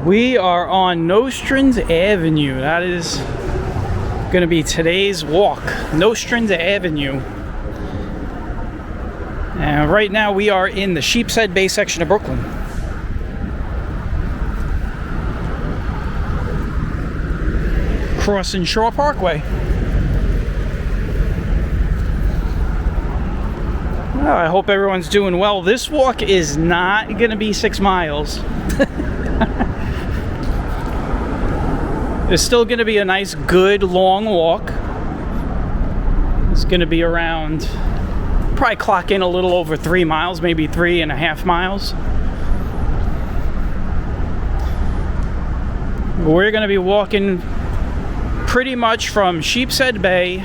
We are on Nostrand Avenue. That is going to be today's walk. Nostrand Avenue. And right now we are in the Sheepshead Bay section of Brooklyn. Crossing Shore Parkway. Well, I hope everyone's doing well. This walk is not going to be 6 miles. It's still going to be a nice, good, long walk. It's going to be around, probably clock in a little over 3 miles, maybe 3.5 miles. We're going to be walking pretty much from Sheepshead Bay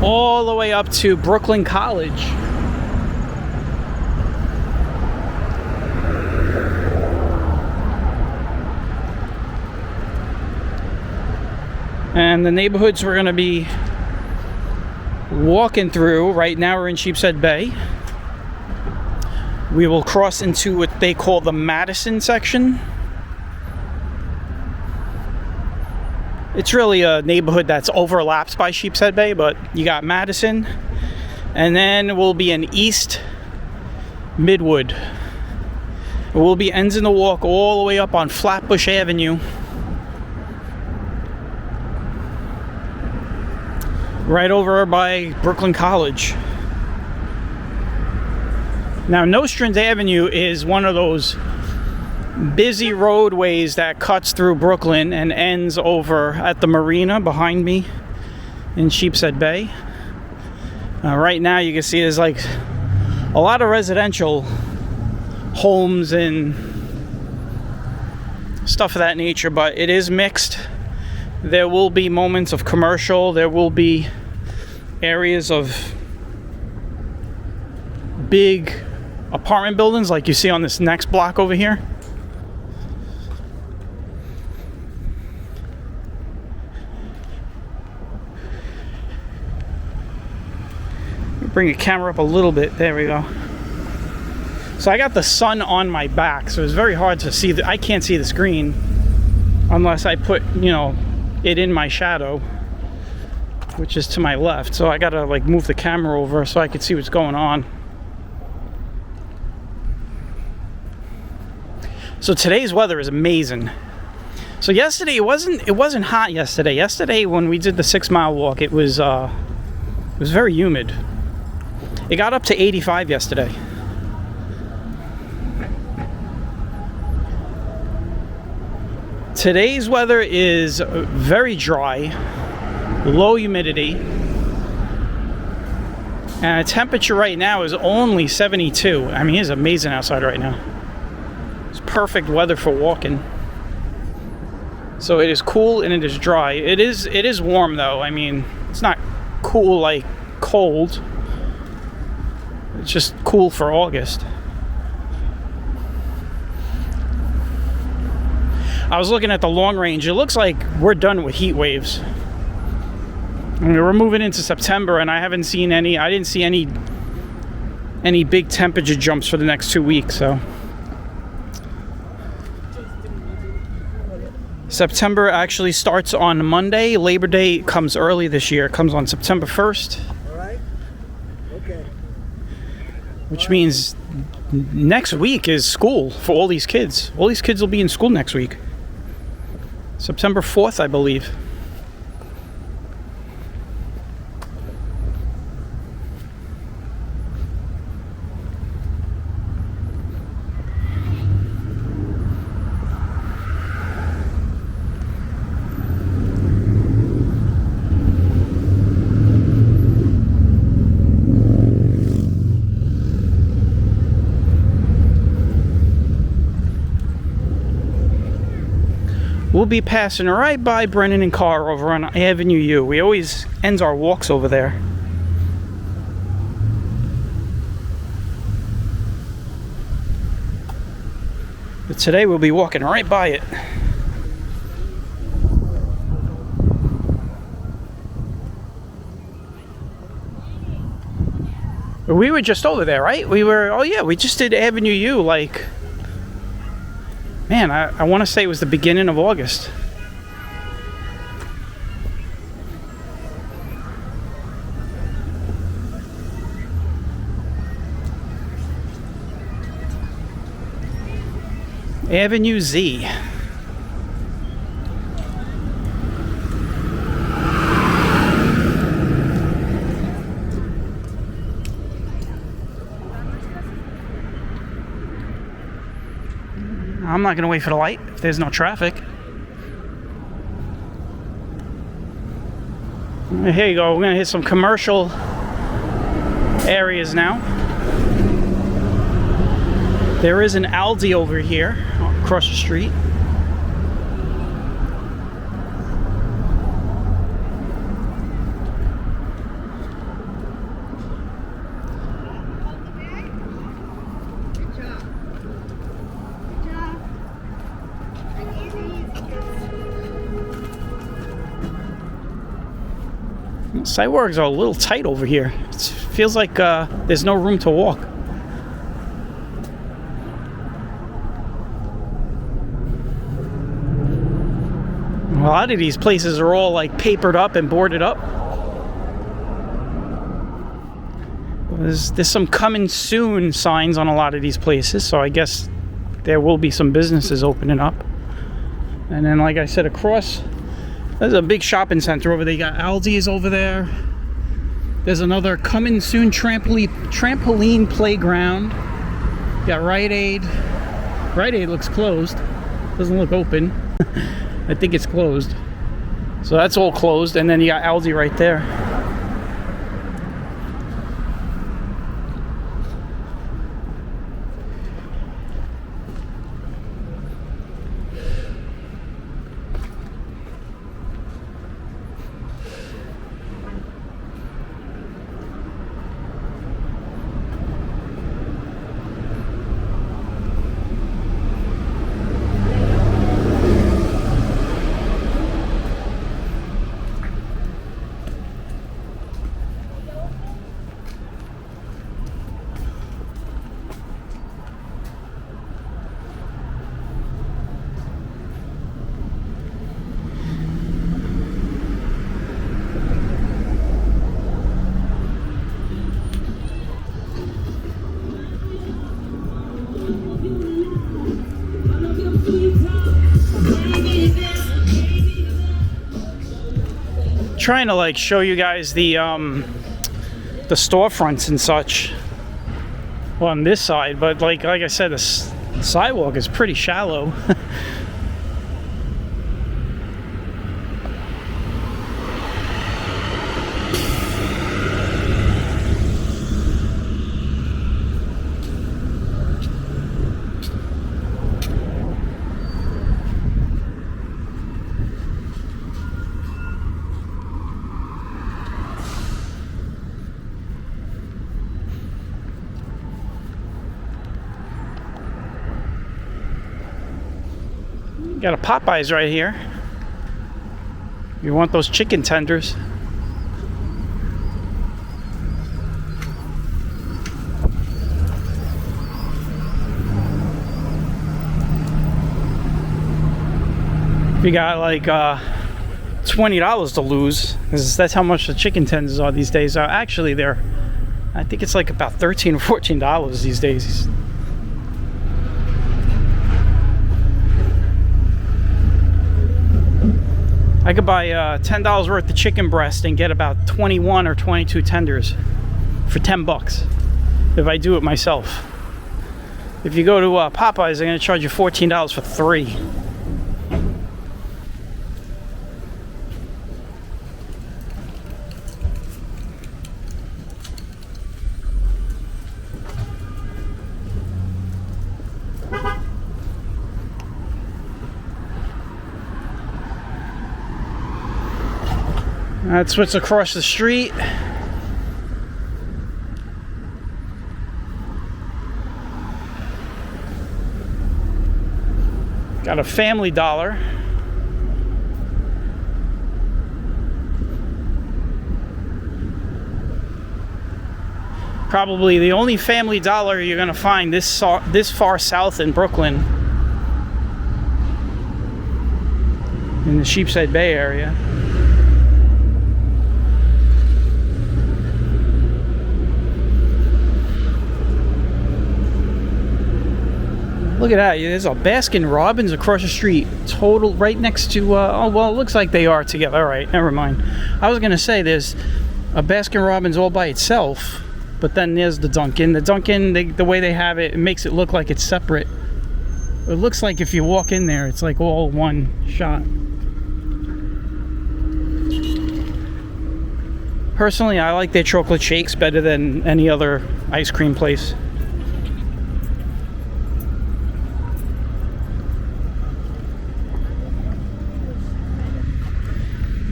all the way up to Brooklyn College. And the neighborhoods we're going to be walking through, right now we're in Sheepshead Bay. We will cross into what they call the Madison section. It's really a neighborhood that's overlapped by Sheepshead Bay, but you got Madison. And then we'll be in East Midwood. We'll be ending the walk all the way up on Flatbush Avenue. Right over by Brooklyn College. Now, Nostrand Avenue is one of those busy roadways that cuts through Brooklyn and ends over at the marina behind me in Sheepshead Bay. Right now you can see there's like a lot of residential homes and stuff of that nature, but it is mixed. There will be moments of commercial. There will be areas of big apartment buildings like you see on this next block over here. Bring the camera up a little bit. There we go. So I got the sun on my back, so it's very hard to see. I can't see the screen unless I put, it in my shadow, which is to my left. So I gotta like move the camera over so I can see what's going on. So today's weather is amazing. So yesterday it wasn't hot yesterday. Yesterday when we did the 6 mile walk, it was very humid. It got up to 85 yesterday. Today's weather is very dry, low humidity, and the temperature right now is only 72. I mean, it's amazing outside right now. It's perfect weather for walking. So it is cool and it is dry. It is warm though. I mean, it's not cool like cold. It's just cool for August. I was looking at the long range. It looks like we're done with heat waves. I mean, we're moving into September, and I didn't see any big temperature jumps for the next 2 weeks. So September actually starts on Monday. Labor Day comes early this year. It comes on September 1st. All right. Okay. Which means next week is school for all these kids. All these kids will be in school next week. September 4th, I believe. We'll be passing right by Brennan and Carr over on Avenue U. We always end our walks over there. But today we'll be walking right by it. We were just over there, right? We just did Avenue U like Man, I want to say it was the beginning of August. Avenue Z. I'm not going to wait for the light if there's no traffic. Here you go. We're going to hit some commercial areas now. There is an Aldi over here across the street. Sidewalks are a little tight over here. It feels like there's no room to walk. A lot of these places are all like papered up and boarded up. There's some coming soon signs on a lot of these places, so I guess there will be some businesses opening up. And then, like I said, across, there's a big shopping center over there. You got Aldi's over there. There's another coming soon trampoline playground. You got Rite Aid. Rite Aid looks closed. Doesn't look open. I think it's closed. So that's all closed. And then you got Aldi right there. Trying to like show you guys the storefronts and such on this side, but like I said, the sidewalk is pretty shallow. Got a Popeyes right here. You want those chicken tenders. If you got like $20 to lose, because that's how much the chicken tenders are these days. Actually, I think it's like about $13 or $14 these days. I could buy $10 worth of chicken breast and get about 21 or 22 tenders for $10 if I do it myself. If you go to Popeyes, they're going to charge you $14 for 3. That's what's across the street. Got a Family Dollar. Probably the only Family Dollar you're gonna find this far south in Brooklyn. in the Sheepshead Bay area. Look at that, there's a Baskin Robbins across the street, total right next to, oh well, it looks like they are together. Alright, never mind. I was gonna say there's a Baskin Robbins all by itself, but then there's the Dunkin'. The Dunkin', the way they have it, it makes it look like it's separate. It looks like if you walk in there, it's like all one shot. Personally, I like their chocolate shakes better than any other ice cream place.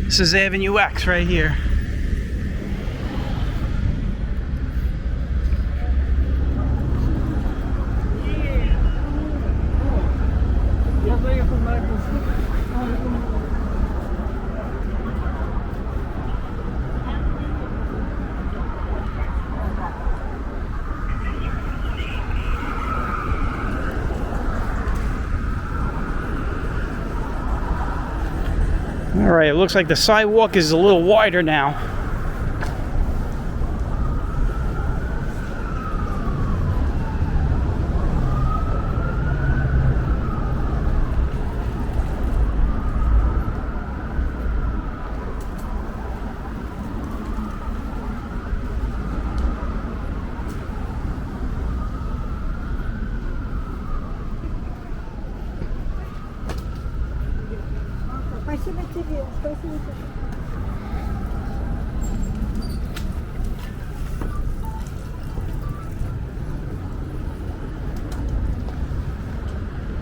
This is Avenue X right here. Alright, it looks like the sidewalk is a little wider now.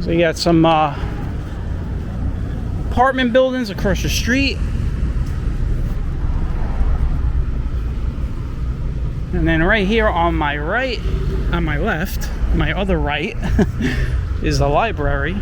So you got some apartment buildings across the street. And then right here on my right, on my left, my other right, is the library.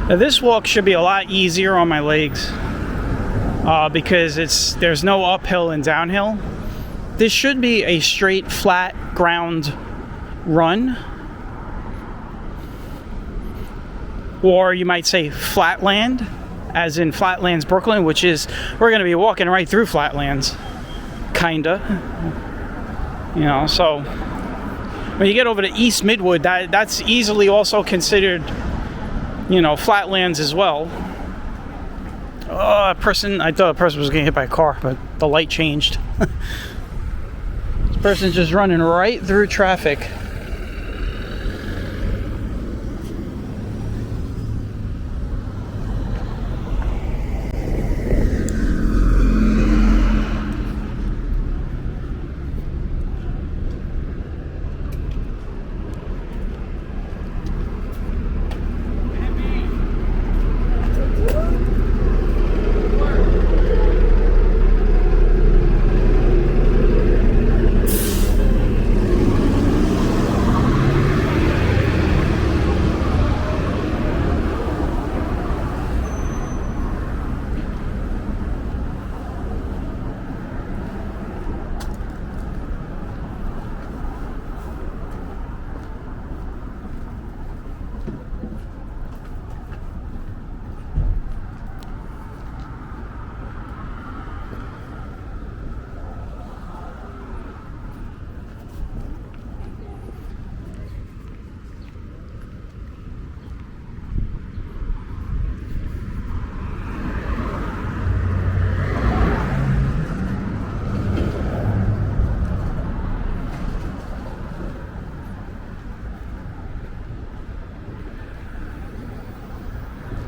Now this walk should be a lot easier on my legs because there's no uphill and downhill. This should be a straight flat ground run, or you might say flatland, as in Flatlands, Brooklyn, which is, we're going to be walking right through Flatlands, kinda, you know. So when you get over to East Midwood, that's easily also considered, you know, Flatlands as well. Oh, I thought a person was getting hit by a car, but the light changed. This person's just running right through traffic.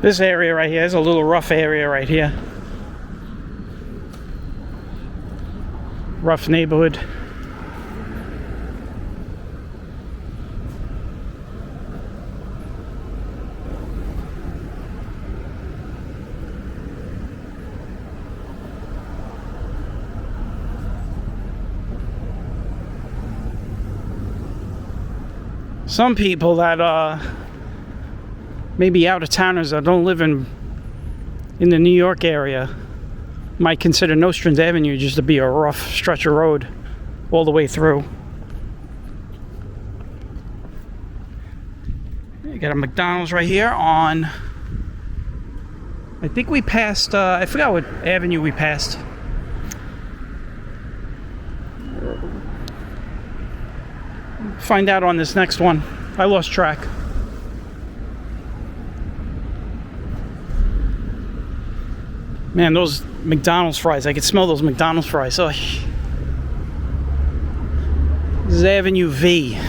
This area right here is a little rough area right here. Rough neighborhood. some people that maybe out of towners that don't live in the New York area might consider Nostrand Avenue just to be a rough stretch of road all the way through. You got a McDonald's right here on, I think we passed, I forgot what avenue we passed. Find out on this next one. I lost track. Man, those McDonald's fries, I could smell those McDonald's fries. Oh. This is Avenue V.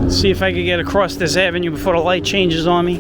See if I could get across this avenue before the light changes on me.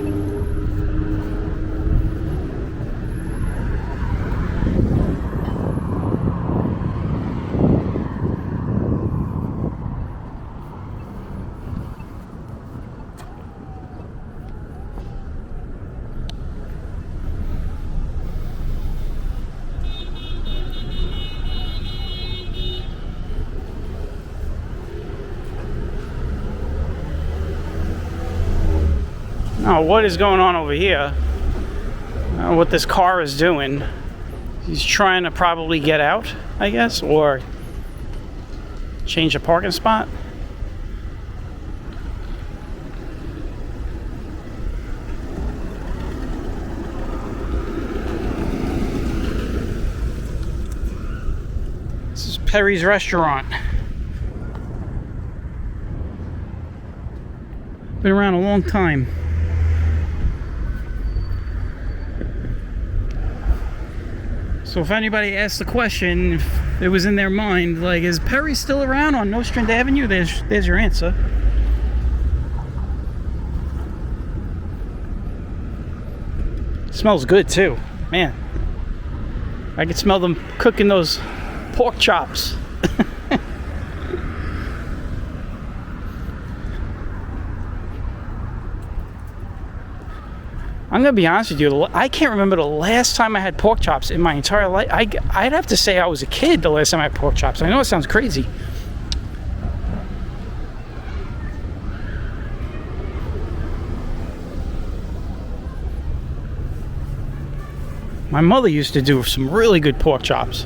Now, what is going on over here? What this car is doing? He's trying to probably get out, I guess, or change a parking spot. This is Perry's Restaurant. Been around a long time. So if anybody asks the question, if it was in their mind, like, is Perry still around on Nostrand Avenue? There's your answer. Smells good too, man. I can smell them cooking those pork chops. I'm gonna be honest with you, I can't remember the last time I had pork chops in my entire life. I'd have to say I was a kid the last time I had pork chops. I know it sounds crazy. My mother used to do some really good pork chops.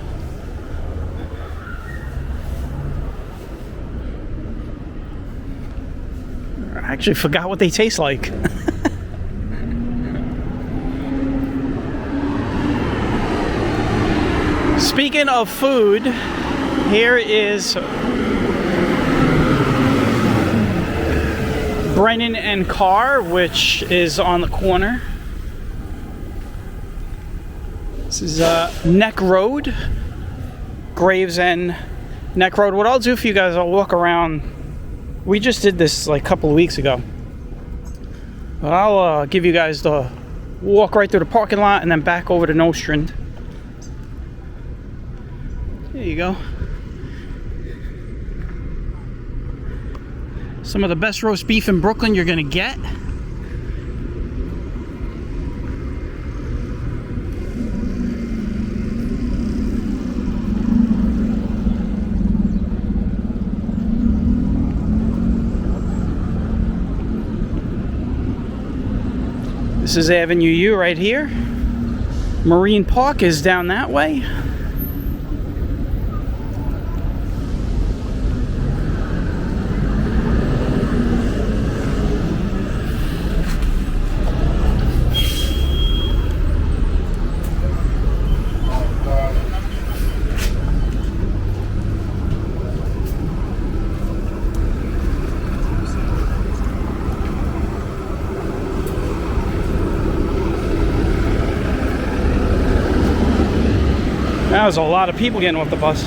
I actually forgot what they taste like. Speaking of food, here is Brennan and Carr, which is on the corner. This is Neck Road, Graves and Neck Road. What I'll do for you guys, I'll walk around. We just did this like a couple of weeks ago. But I'll give you guys the walk right through the parking lot and then back over to Nostrand. There you go. Some of the best roast beef in Brooklyn you're gonna get. This is Avenue U right here. Marine Park is down that way. That was a lot of people getting off the bus.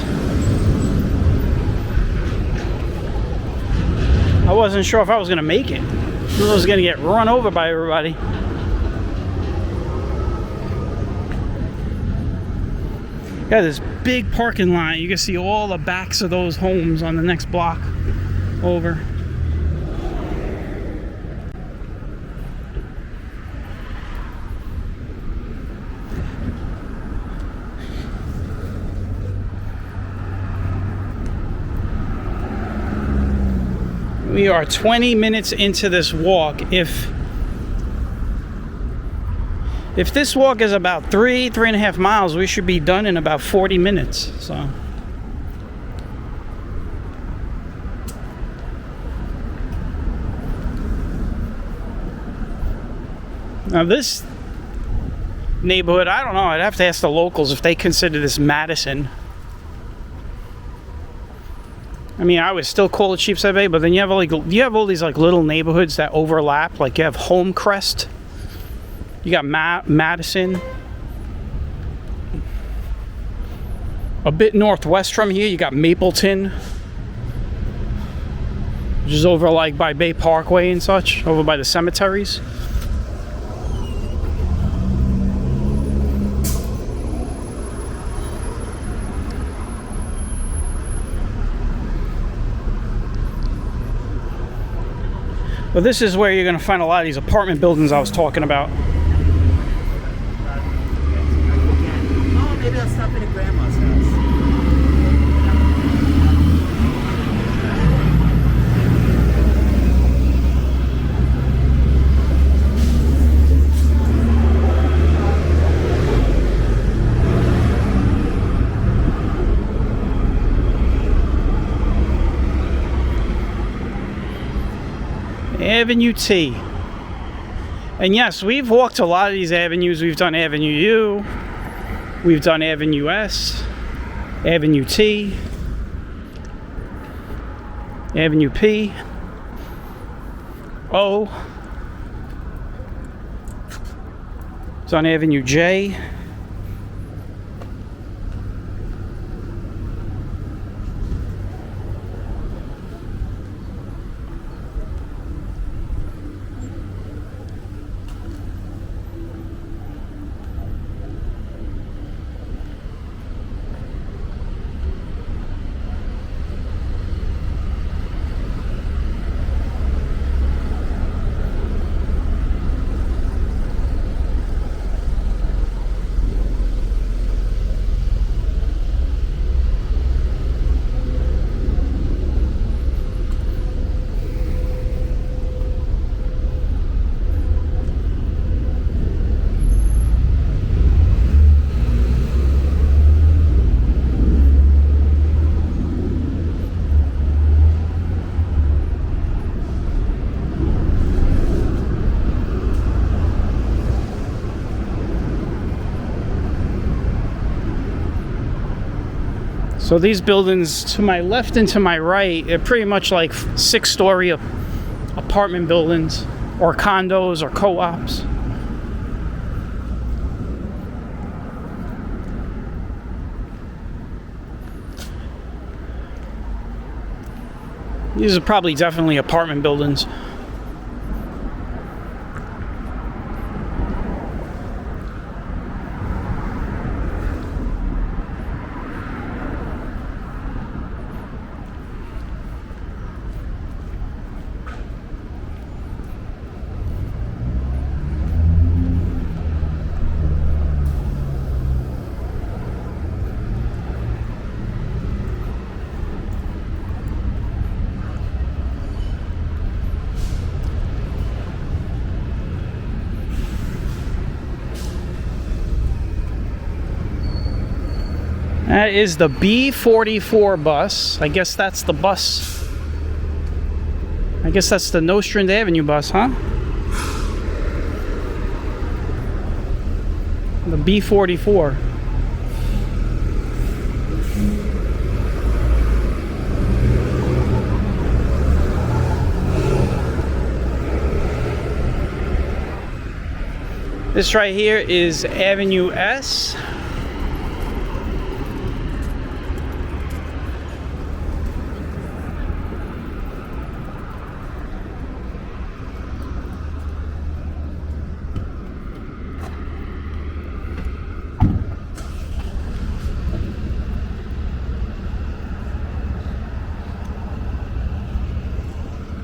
I wasn't sure if I was going to make it. I was going to get run over by everybody. Got this big parking lot. You can see all the backs of those homes on the next block over. We are 20 minutes into this walk. If this walk is about 3.5 miles, we should be done in about 40 minutes. So now this neighborhood, I don't know. I'd have to ask the locals if they consider this Madison. I mean, I would still call it Sheepshead Bay, but then you have all these like little neighborhoods that overlap. Like you have Homecrest, you got Madison. A bit northwest from here, you got Mapleton, which is over like by Bay Parkway and such, over by the cemeteries. But this is where you're going to find a lot of these apartment buildings I was talking about. Oh, maybe I'll stop in at Grandma's house. Avenue T. And yes, we've walked a lot of these avenues. We've done Avenue U, we've done Avenue S, Avenue T, Avenue P, O, it's on Avenue J. So these buildings to my left and to my right are pretty much like 6-story apartment buildings or condos or co-ops. These are probably definitely apartment buildings. That is the B44 bus. I guess that's the bus. I guess that's the Nostrand Avenue bus, huh? The B44. This right here is Avenue S.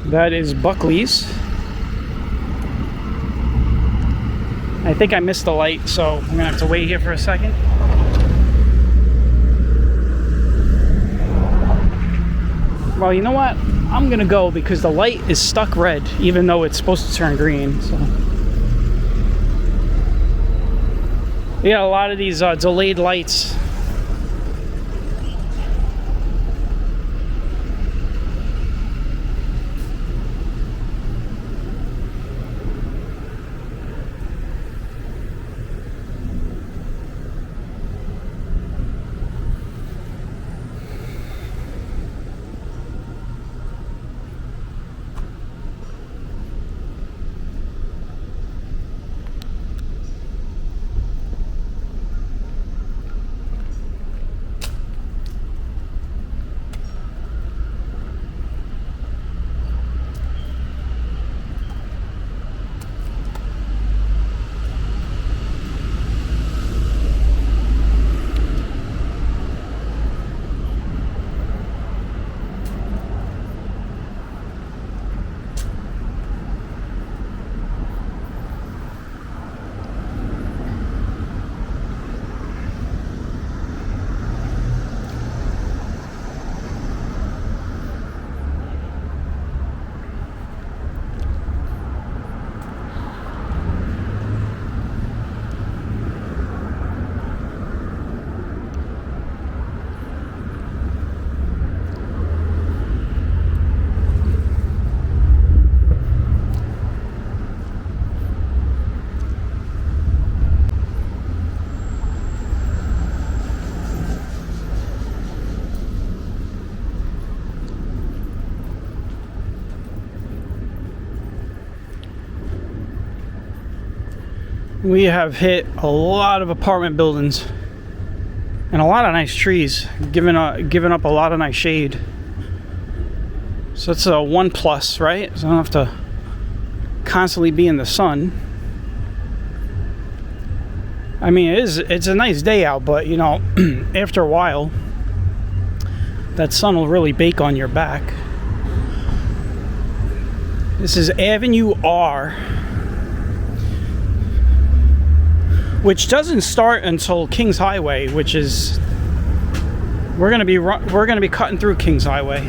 That is Buckley's. I think I missed the light, so I'm gonna have to wait here for a second. Well, you know what? I'm gonna go because the light is stuck red, even though it's supposed to turn green. So, yeah, a lot of these delayed lights. We have hit a lot of apartment buildings and a lot of nice trees, giving up a lot of nice shade. So it's a 1 plus, right? So I don't have to constantly be in the sun. I mean, it's a nice day out, but you know, after a while, that sun will really bake on your back. This is Avenue R, which doesn't start until Kings Highway, which is we're gonna be cutting through Kings Highway.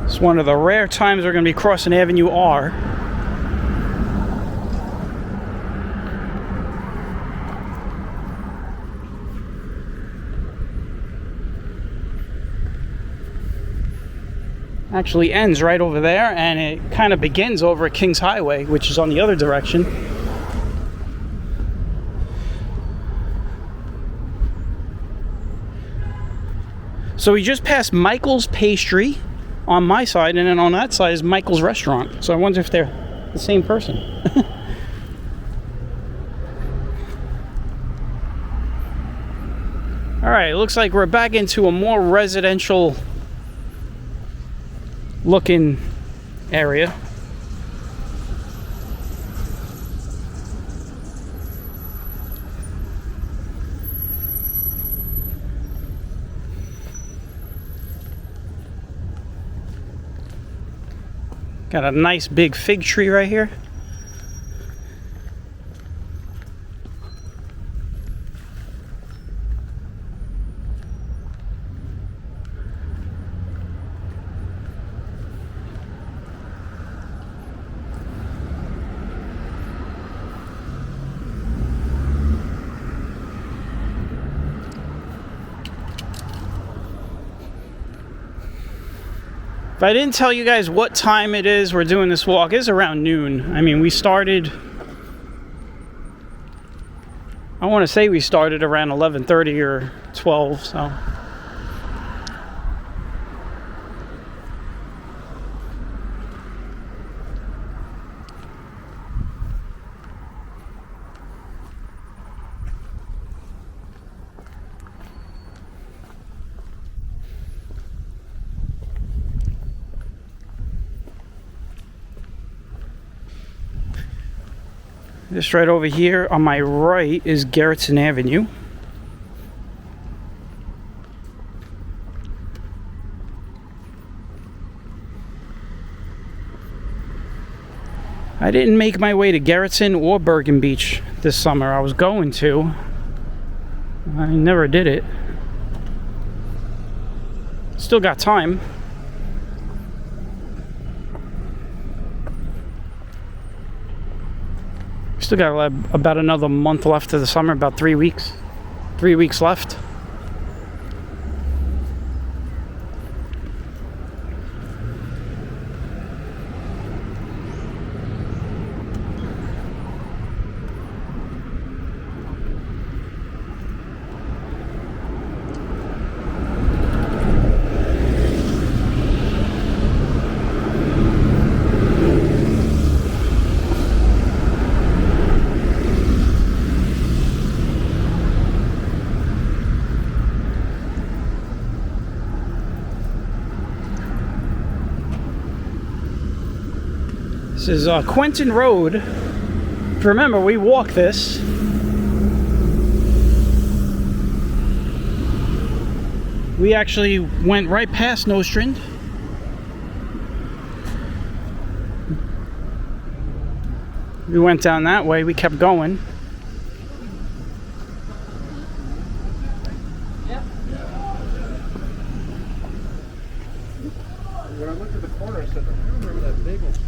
It's one of the rare times we're gonna be crossing Avenue R. Actually ends right over there, and it kind of begins over at Kings Highway, which is on the other direction. So we just passed Michael's Pastry on my side, and then on that side is Michael's Restaurant. So I wonder if they're the same person. All right, it looks like we're back into a more residential looking area. Got a nice big fig tree right here. If I didn't tell you guys what time it is we're doing this walk, it's around noon. I mean, we started, I want to say we started around 11:30 or 12, so. Just right over here on my right is Garrettson Avenue. I didn't make my way to Garrettson or Bergen Beach this summer. I was going to. I never did it. Still got time. Still got about another month left of the summer, about 3 weeks. 3 weeks left. This is Quentin Road. If you remember, we walked this. We actually went right past Nostrand. We went down that way, we kept going. When I looked at the corner, I said, I remember that bagel store.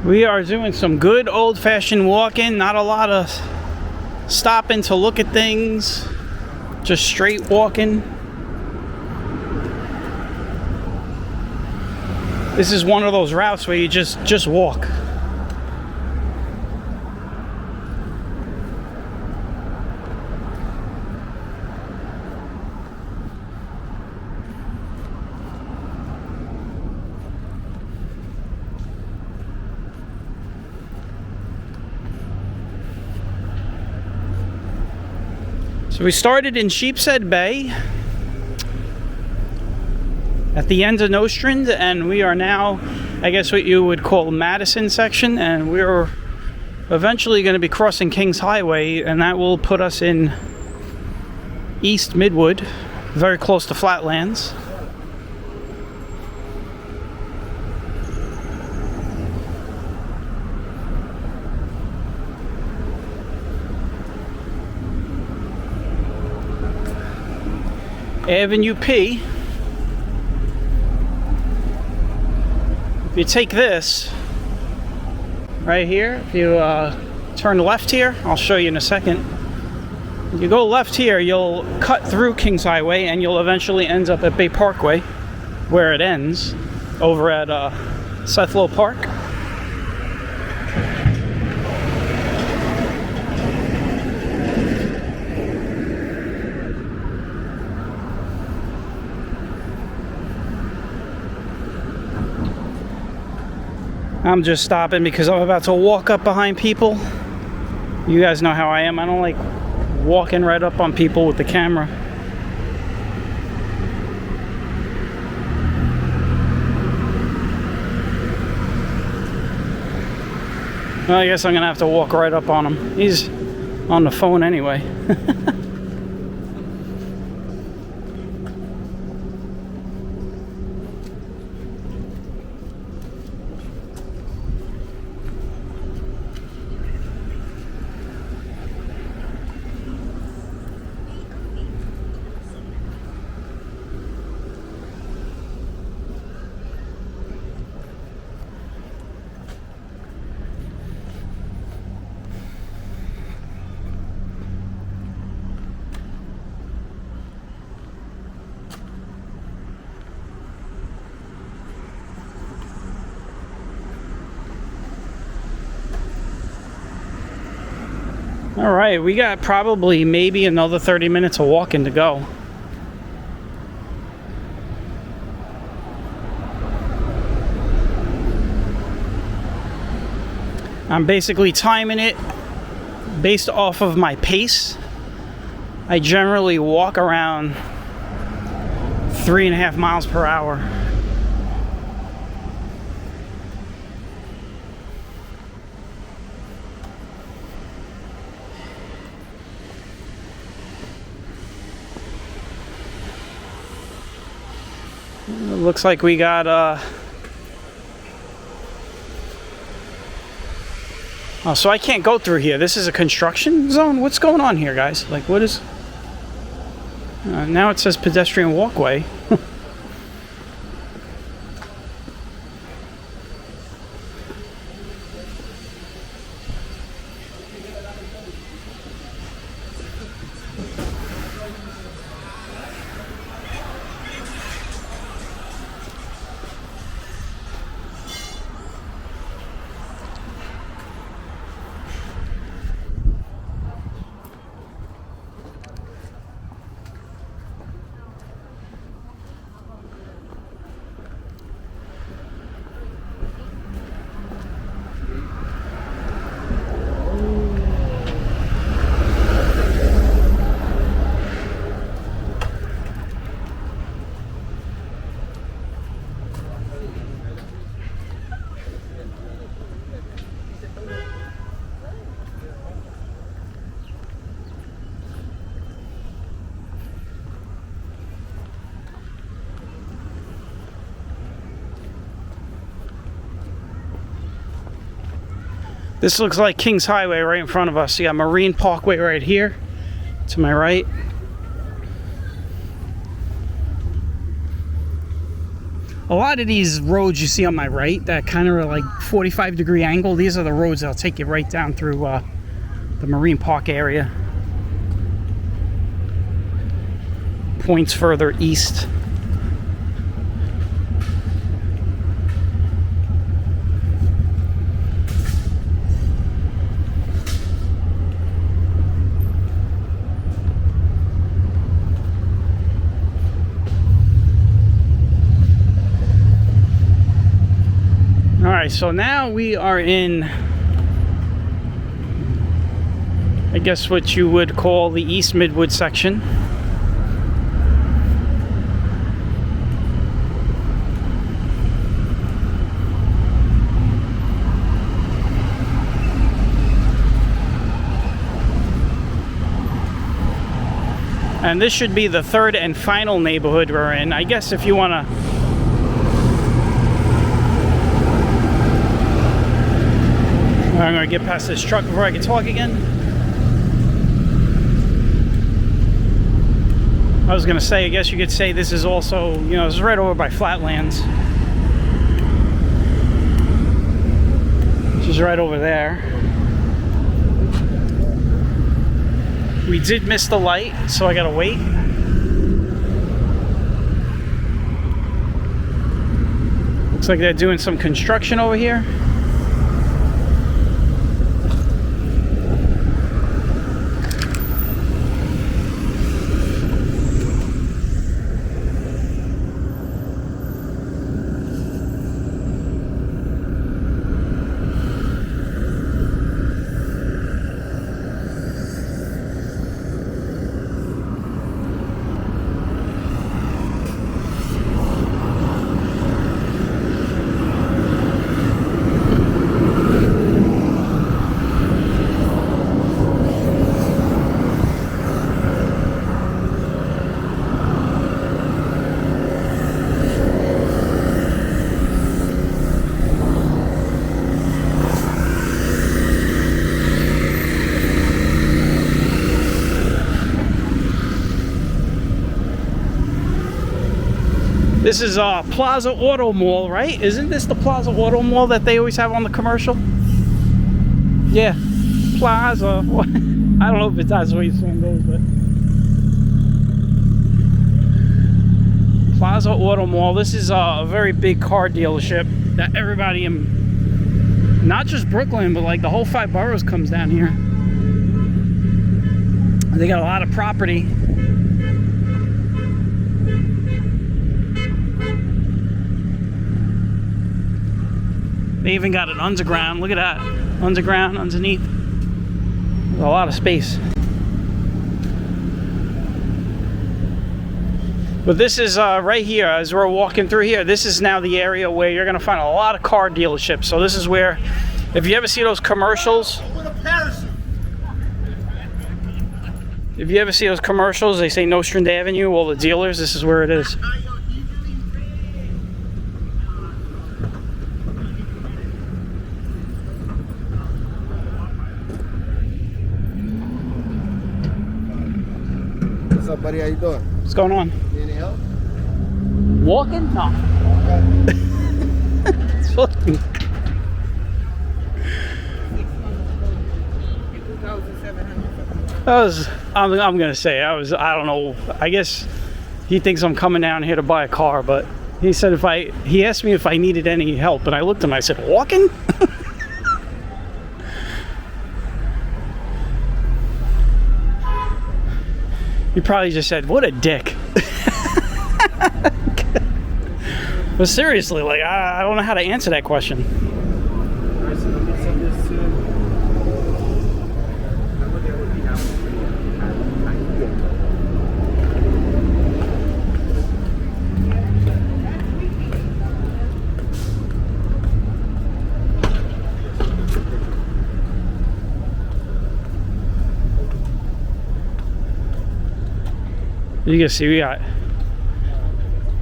We are doing some good old-fashioned walking, not a lot of stopping to look at things, just straight walking. This is one of those routes where you just walk. So we started in Sheepshead Bay at the end of Nostrand, and we are now, I guess what you would call Madison section, and we're eventually going to be crossing Kings Highway, and that will put us in East Midwood, very close to Flatlands. Avenue P. If you take this right here, if you turn left here, I'll show you in a second. If you go left here, you'll cut through Kings Highway and you'll eventually end up at Bay Parkway, where it ends, over at Sethlow Park. I'm just stopping because I'm about to walk up behind people. You guys know how I am. I don't like walking right up on people with the camera. Well, I guess I'm gonna have to walk right up on him. He's on the phone anyway. All right, we got probably maybe another 30 minutes of walking to go. I'm basically timing it based off of my pace. I generally walk around 3.5 miles per hour. It looks like we got oh, so I can't go through here. This is a construction zone? What's going on here, guys? Like, what is... now it says pedestrian walkway. This looks like Kings Highway right in front of us. You got Marine Parkway right here to my right. A lot of these roads you see on my right, that kind of like 45-degree angle, these are the roads that'll take you right down through the Marine Park area. Points further east. Alright, so now we are in, I guess what you would call the East Midwood section. And this should be the third and final neighborhood we're in. I guess if you want to... I'm going to get past this truck before I can talk again. I was going to say, I guess you could say this is also, you know, this is right over by Flatlands. Which is right over there. We did miss the light, so I got to wait. Looks like they're doing some construction over here. This is Plaza Auto Mall, right? Isn't this the Plaza Auto Mall that they always have on the commercial? Yeah, Plaza. I don't know if that's what you're saying goes, but Plaza Auto Mall. This is a very big car dealership that everybody in, not just Brooklyn, but like the whole 5 boroughs comes down here. They got a lot of property. They even got an underground. Look at that. Underground, underneath. There's a lot of space. But this is right here, as we're walking through here, this is now the area where you're going to find a lot of car dealerships. So this is where, if you ever see those commercials, if you ever see those commercials, they say Nostrand Avenue, all the dealers, this is where it is. What's up, buddy? How you doing? What's going on? Need any help? Walking? No. It's fucking... I'm gonna say, I don't know, I guess he thinks I'm coming down here to buy a car, but he said he asked me if I needed any help, and I looked at him, I said, walking? He probably just said, what a dick. But seriously, like, I don't know how to answer that question. You can see we got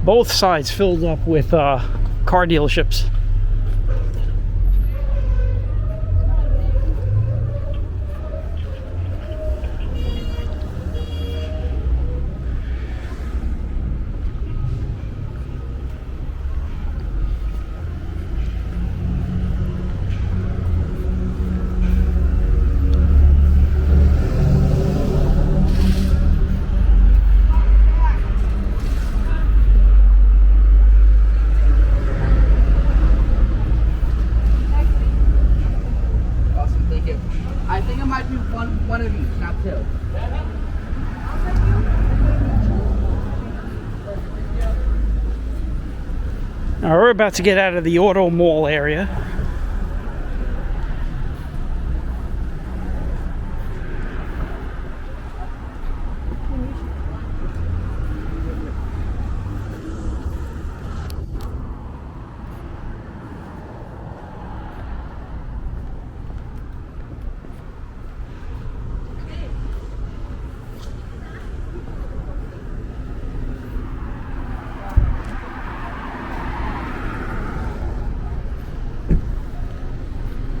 both sides filled up with car dealerships. I think it might be one of these, not two. Now we're about to get out of the Auto Mall area.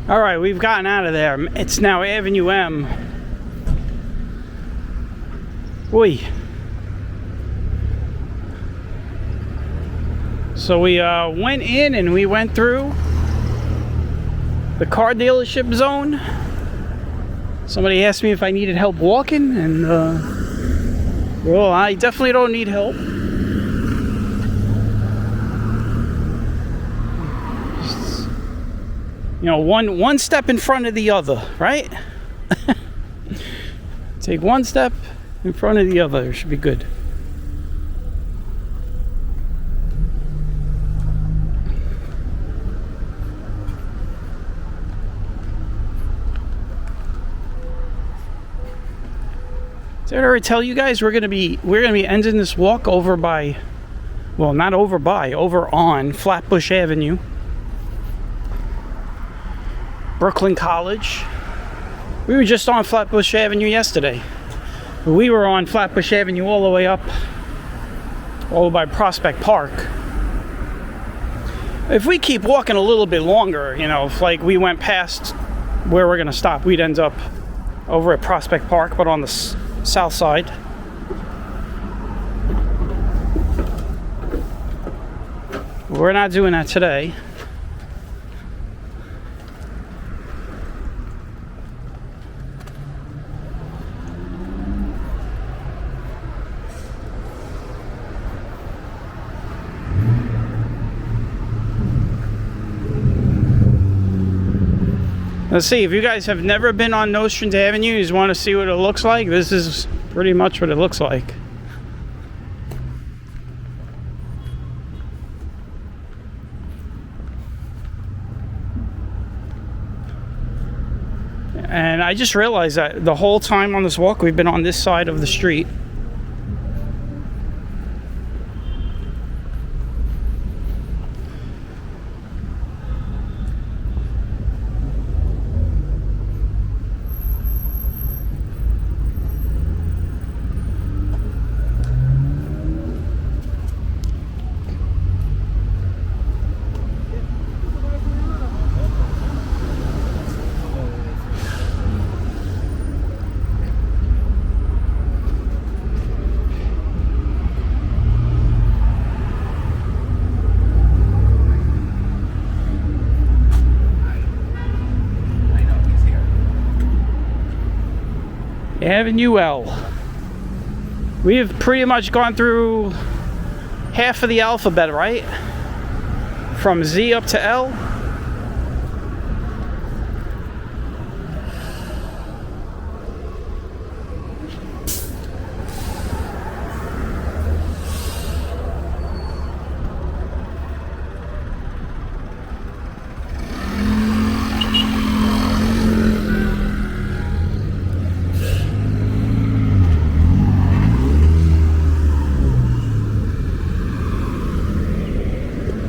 All right, we've gotten out of there. It's now Avenue M. Oi. So we went in and we went through the car dealership zone. Somebody asked me if I needed help walking, and well, I definitely don't need help. You know, one step in front of the other, right? Take one step in front of the other. It should be good. Did I already tell you guys we're gonna be ending this walk over by, well, not over by, over on Flatbush Avenue, Brooklyn College. We were just on Flatbush Avenue yesterday. We were on Flatbush Avenue all the way up, all by Prospect Park. If we keep walking a little bit longer, you know, if like we went past where we're gonna stop, we'd end up over at Prospect Park, but on the south side. We're not doing that today. Let's see, if you guys have never been on Nostrand Avenue, you just want to see what it looks like, this is pretty much what it looks like. And I just realized that the whole time on this walk, we've been on this side of the street. Avenue L. We have pretty much gone through half of the alphabet, right? From Z up to L.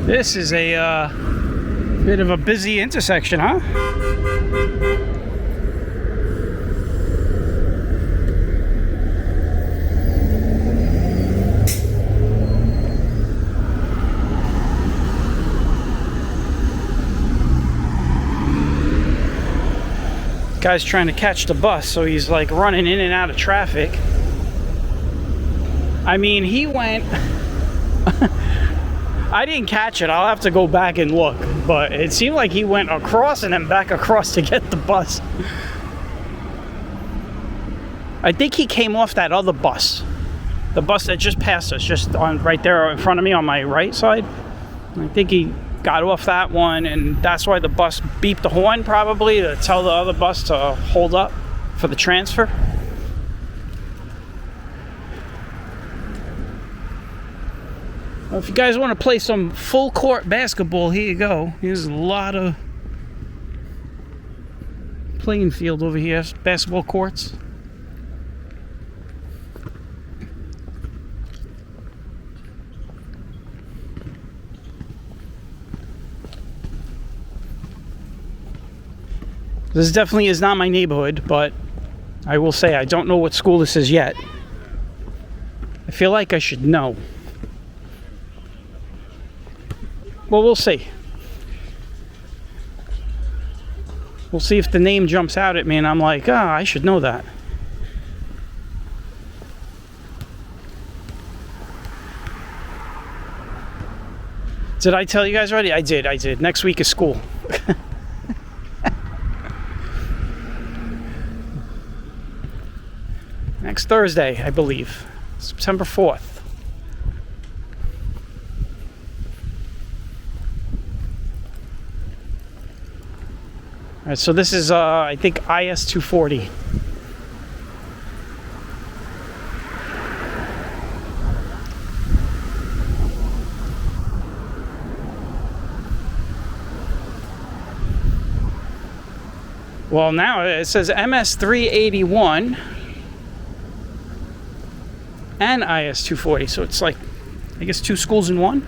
This is a bit of a busy intersection, huh? Guy's trying to catch the bus, so he's like running in and out of traffic. I mean, he went... I didn't catch it. I'll have to go back and look. But it seemed like he went across and then back across to get the bus. I think he came off that other bus. The bus that just passed us, just on right there in front of me on my right side. I think he got off that one, and that's why the bus beeped the horn, probably, to tell the other bus to hold up for the transfer. Well, if you guys want to play some full court basketball, here you go. Here's a lot of playing field over here, basketball courts. This definitely is not my neighborhood, but I will say I don't know what school this is yet. I feel like I should know. Well, we'll see. We'll see if the name jumps out at me and I'm like, ah, I should know that. Did I tell you guys already? I did. Next week is school. Next Thursday, I believe. September 4th. All right, so this is, I think, IS 240. Well, now it says MS 381 and IS 240, so it's like, I guess, two schools in one.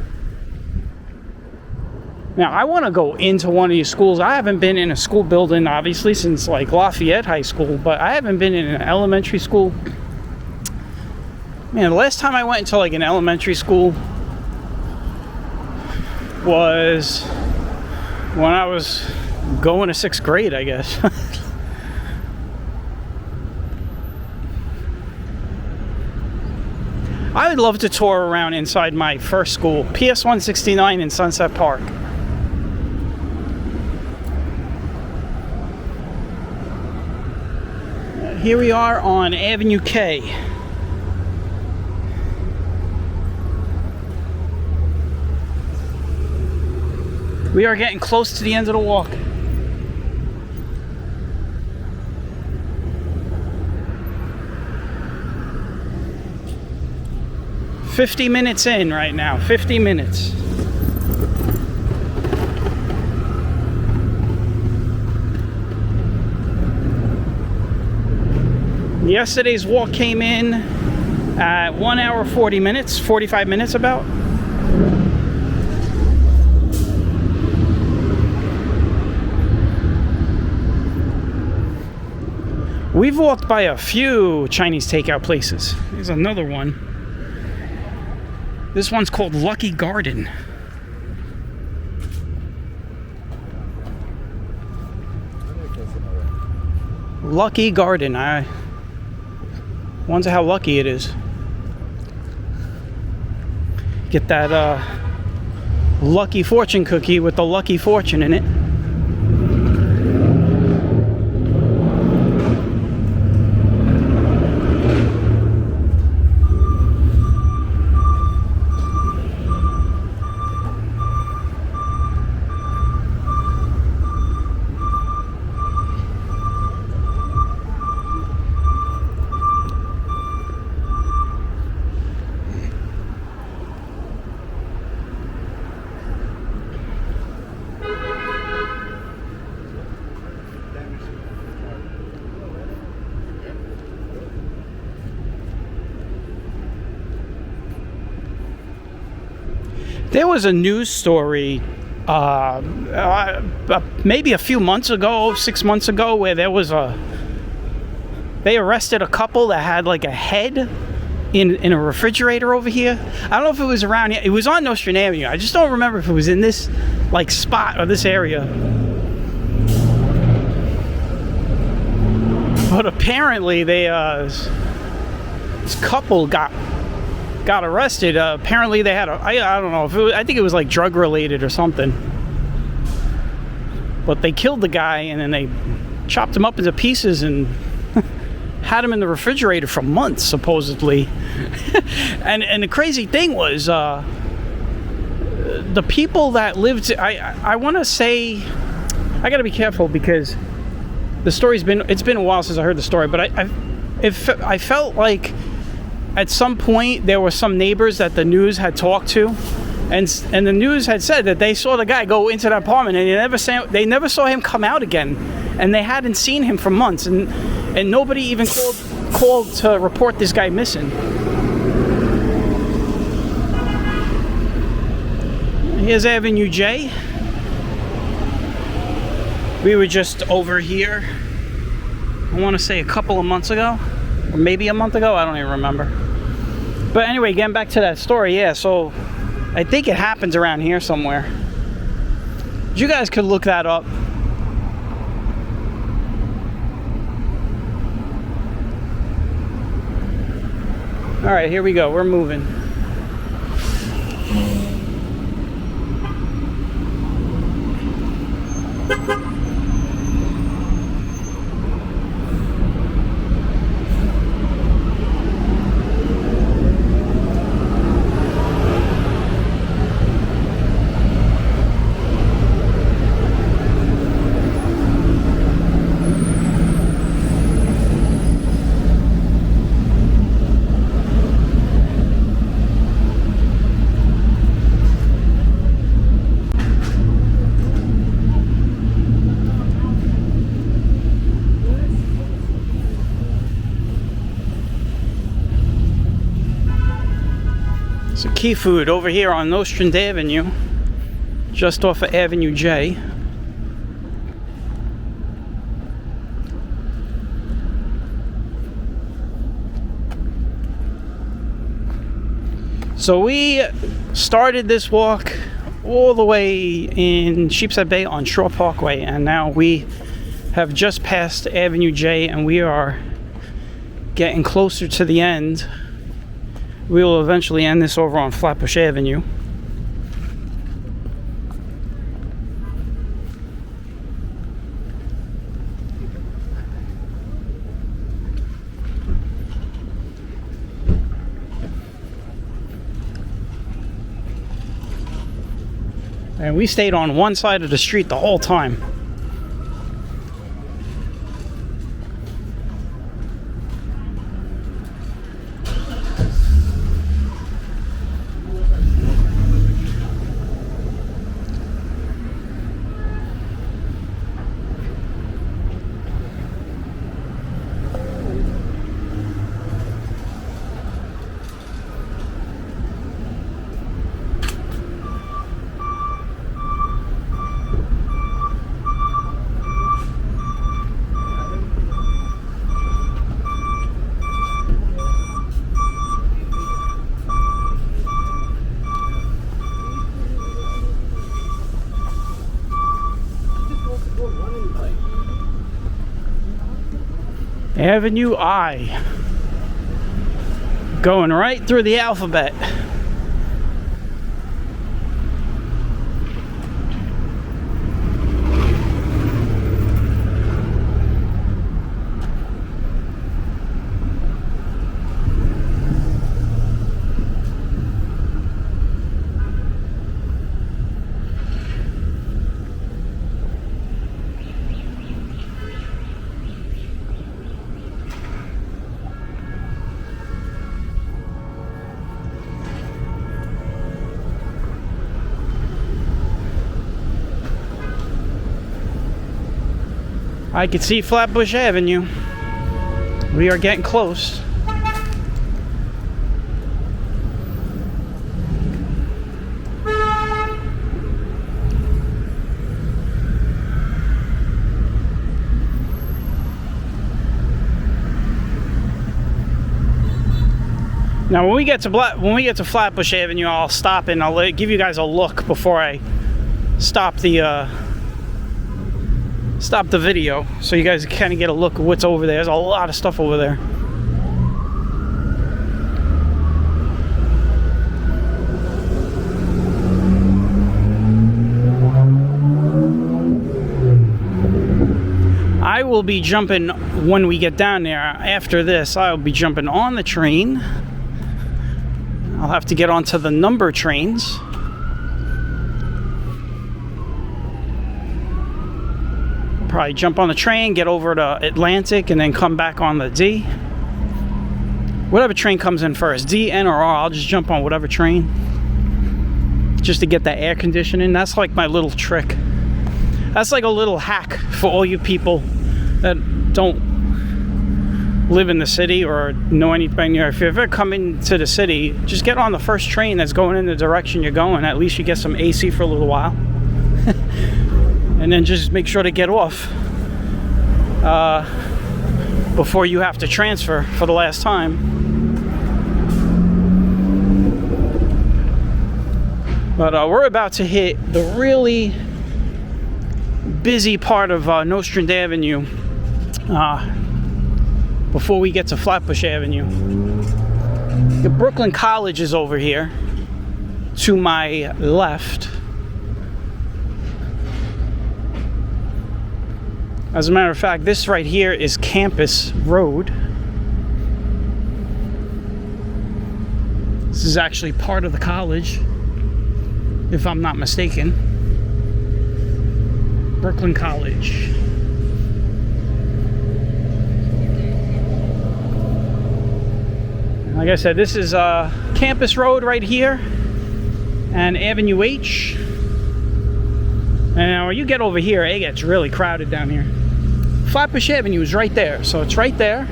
Now, I want to go into one of these schools. I haven't been in a school building, obviously, since like Lafayette High School, but I haven't been in an elementary school. Man, the last time I went into like an elementary school was when I was going to 6th grade, I guess. I would love to tour around inside my first school, PS 169 in Sunset Park. Here we are on Avenue K. We are getting close to the end of the walk. 50 minutes in right now. 50 minutes. Yesterday's walk came in at 1 hour 40 minutes, 45 minutes about. We've walked by a few Chinese takeout places. There's another one. This one's called Lucky Garden. Lucky Garden. I wonder how lucky it is. Get that lucky fortune cookie with the lucky fortune in it. There was a news story maybe a few months ago, 6 months ago, where they arrested a couple that had like a head in a refrigerator over here. I don't know if it was around here. It was on Nostrand Avenue. I just don't remember if it was in this like spot or this area. But apparently this couple got arrested. Apparently they had I don't know if it was, I think it was like drug related or something. But they killed the guy and then they chopped him up into pieces and had him in the refrigerator for months, supposedly. and the crazy thing was the people that lived, I want to say, I got to be careful because the story's it's been a while since I heard the story, but I felt like at some point there were some neighbors that the news had talked to, and the news had said that they saw the guy go into that apartment and they never saw him come out again, and they hadn't seen him for months, and nobody even called to report this guy missing. Here's Avenue J. We were just over here, I want to say a couple of months ago, or maybe a month ago, I don't even remember. But anyway, getting back to that story, yeah, so I think it happens around here somewhere. You guys could look that up. All right, here we go, we're moving. So Key Food over here on Nostrand Avenue, just off of Avenue J. So we started this walk all the way in Sheepshead Bay on Shore Parkway, and now we have just passed Avenue J and we are getting closer to the end. We will eventually end this over on Flatbush Avenue. And we stayed on one side of the street the whole time. Avenue I. Going right through the alphabet. I can see Flatbush Avenue. We are getting close. Now, when we get to Flatbush Avenue, I'll stop and I'll give you guys a look before I stop the video, so you guys kind of get a look at what's over there. There's a lot of stuff over there. I will be jumping when we get down there. After this, I'll be jumping on the train. I'll have to get onto the number trains. Probably jump on the train, get over to Atlantic, and then come back on the D. Whatever train comes in first, D, N, or R, I'll just jump on whatever train. Just to get that air conditioning. That's like my little trick. That's like a little hack for all you people that don't live in the city or know anything near. If you ever come into the city, just get on the first train that's going in the direction you're going. At least you get some AC for a little while. And then just make sure to get off before you have to transfer for the last time. But we're about to hit the really busy part of Nostrand Avenue before we get to Flatbush Avenue. The Brooklyn College is over here to my left. As a matter of fact, this right here is Campus Road. This is actually part of the college, if I'm not mistaken. Brooklyn College. Like I said, this is Campus Road right here and Avenue H. And when you get over here, it gets really crowded down here. Flatbush Avenue is right there, so it's right there.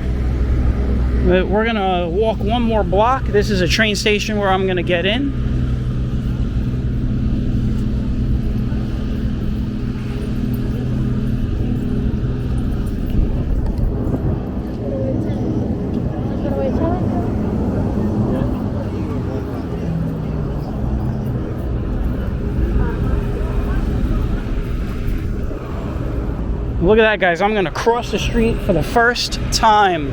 We're gonna walk one more block. This is a train station where I'm gonna get in. Look at that, guys. I'm gonna cross the street for the first time.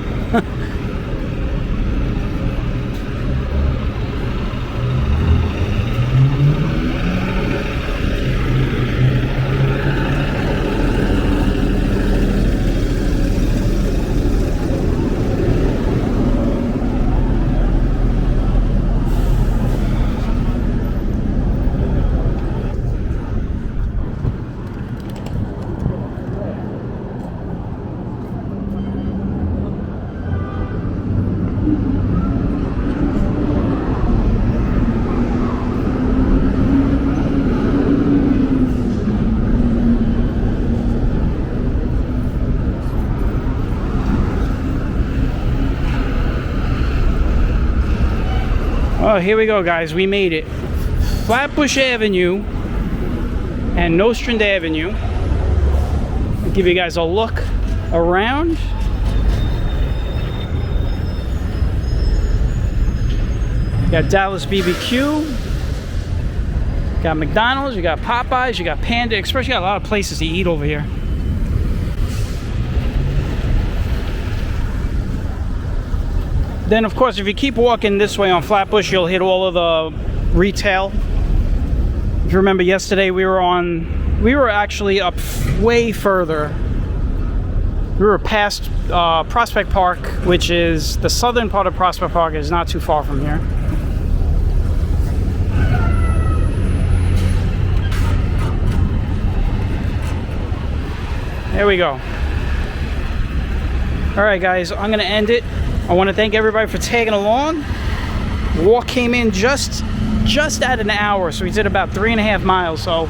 Oh, here we go, guys. We made it. Flatbush Avenue and Nostrand Avenue. I'll give you guys a look around. You got Dallas BBQ. You got McDonald's. You got Popeyes. You got Panda Express. You got a lot of places to eat over here. Then, of course, if you keep walking this way on Flatbush, you'll hit all of the retail. If you remember yesterday, we were actually up way further. We were past Prospect Park, which is the southern part of Prospect Park, is not too far from here. There we go. All right, guys, I'm gonna end it. I want to thank everybody for tagging along. Walk came in just at an hour, so we did about 3.5 miles. So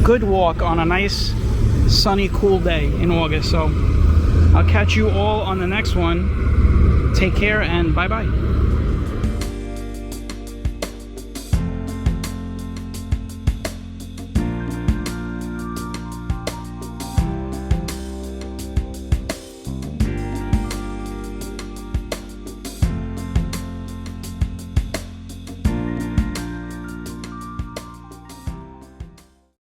good walk on a nice sunny, cool day in August. So I'll catch you all on the next one. Take care and bye-bye.